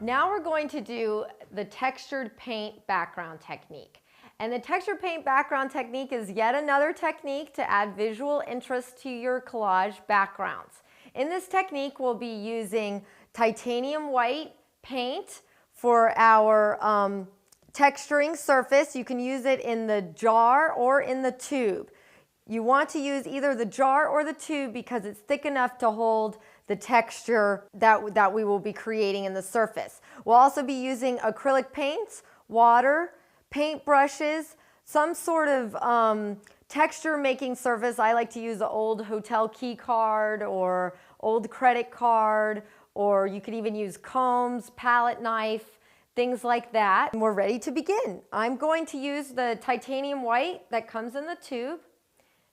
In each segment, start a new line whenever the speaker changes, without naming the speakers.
Now we're going to do the textured paint background technique. And the textured paint background technique is yet another technique to add visual interest to your collage backgrounds. In this technique, we'll be using titanium white paint for our texturing surface. You can use it in the jar or in the tube. You want to use either the jar or the tube because it's thick enough to hold the texture that we will be creating in the surface. We'll also be using acrylic paints, water, paint brushes, some sort of texture making surface. I like to use an old hotel key card or old credit card, or you could even use combs, palette knife, things like that. And we're ready to begin. I'm going to use the titanium white that comes in the tube.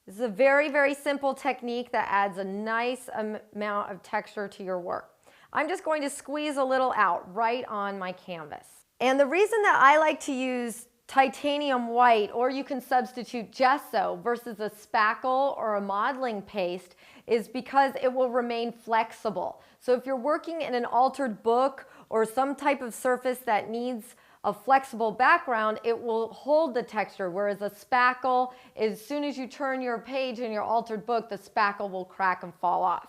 This is a very, very simple technique that adds a nice amount of texture to your work. I'm just going to squeeze a little out right on my canvas. And the reason that I like to use titanium white, or you can substitute gesso versus a spackle or a modeling paste, is because it will remain flexible. So if you're working in an altered book or some type of surface that needs a flexible background, it will hold the texture, whereas a spackle, as soon as you turn your page in your altered book, the spackle will crack and fall off.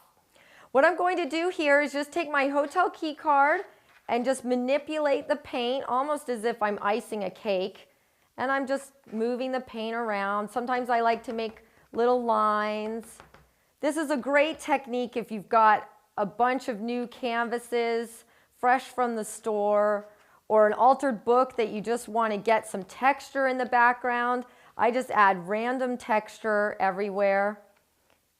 What I'm going to do here is just take my hotel key card and just manipulate the paint almost as if I'm icing a cake. And I'm just moving the paint around. Sometimes I like to make little lines. This is a great technique if you've got a bunch of new canvases, fresh from the store, or an altered book that you just want to get some texture in the background. I just add random texture everywhere,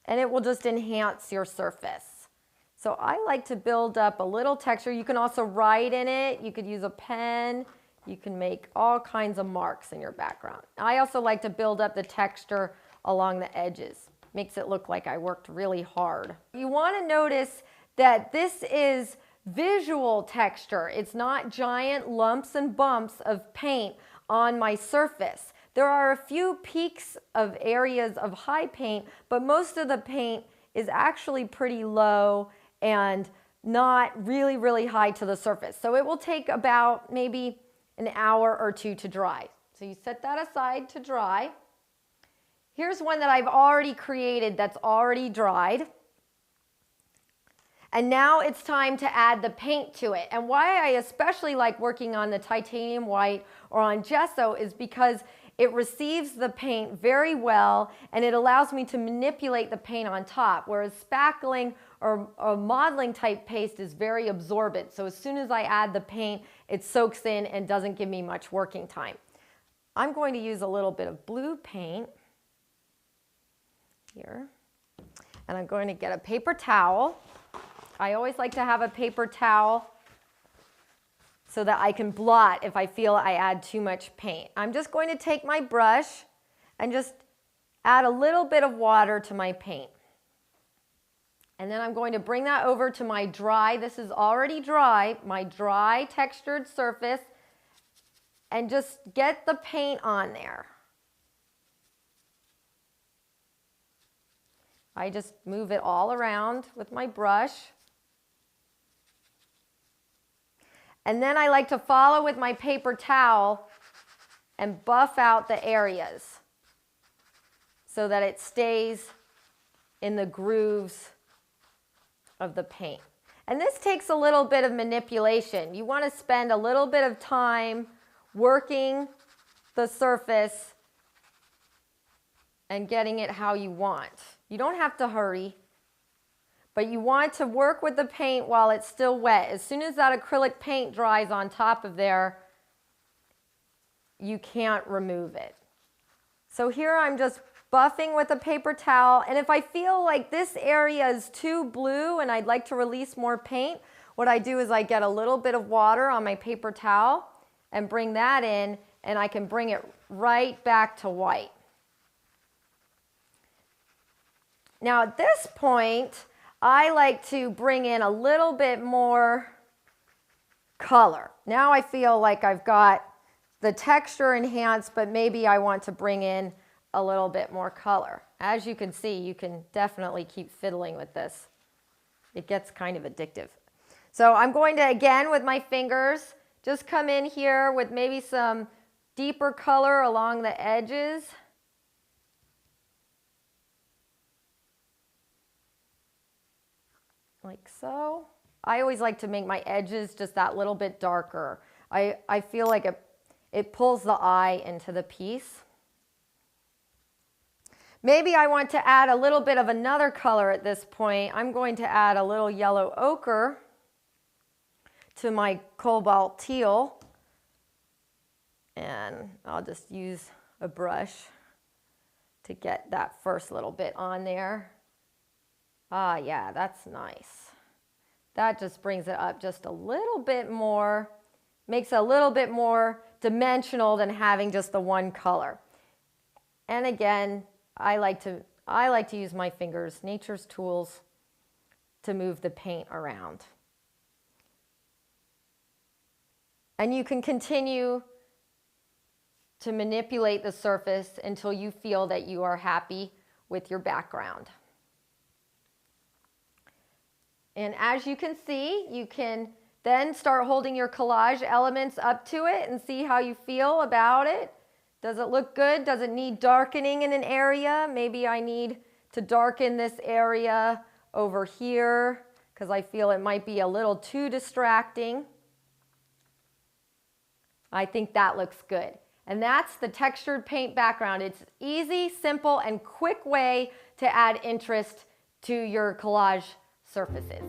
and it will just enhance your surface. So I like to build up a little texture. You can also write in it. You could use a pen. You can make all kinds of marks in your background. I also like to build up the texture along the edges. Makes it look like I worked really hard. You want to notice that this is visual texture. It's not giant lumps and bumps of paint on my surface. There are a few peaks of areas of high paint, but most of the paint is actually pretty low and not really, really high to the surface. So it will take about maybe an hour or two to dry. So you set that aside to dry. Here's one that I've already created that's already dried. And now it's time to add the paint to it. And why I especially like working on the titanium white or on gesso is because it receives the paint very well and it allows me to manipulate the paint on top, whereas spackling or a modeling type paste is very absorbent. So as soon as I add the paint, it soaks in and doesn't give me much working time. I'm going to use a little bit of blue paint here, and I'm going to get a paper towel. I always like to have a paper towel so that I can blot if I feel I add too much paint. I'm just going to take my brush and just add a little bit of water to my paint. And then I'm going to bring that over to my dry, this is already dry, my dry textured surface, and just get the paint on there. I just move it all around with my brush. And then I like to follow with my paper towel and buff out the areas so that it stays in the grooves of the paint. And this takes a little bit of manipulation. You want to spend a little bit of time working the surface and getting it how you want. You don't have to hurry, but you want to work with the paint while it's still wet. As soon as that acrylic paint dries on top of there, you can't remove it. So here I'm just buffing with a paper towel, and if I feel like this area is too blue and I'd like to release more paint, what I do is I get a little bit of water on my paper towel and bring that in, and I can bring it right back to white. Now at this point, I like to bring in a little bit more color. Now I feel like I've got the texture enhanced, but maybe I want to bring in a little bit more color. As you can see, you can definitely keep fiddling with this. It gets kind of addictive. So I'm going to, again, with my fingers, just come in here with maybe some deeper color along the edges. Like so. I always like to make my edges just that little bit darker. I feel like it pulls the eye into the piece. Maybe I want to add a little bit of another color at this point. I'm going to add a little yellow ochre to my cobalt teal. And I'll just use a brush to get that first little bit on there. Ah, yeah, that's nice. That just brings it up just a little bit more, makes it a little bit more dimensional than having just the one color. And again, I like to use my fingers, nature's tools, to move the paint around. And you can continue to manipulate the surface until you feel that you are happy with your background. And as you can see, you can then start holding your collage elements up to it and see how you feel about it. Does it look good? Does it need darkening in an area? Maybe I need to darken this area over here because I feel it might be a little too distracting. I think that looks good. And that's the textured paint background. It's easy, simple, and quick way to add interest to your collage surfaces.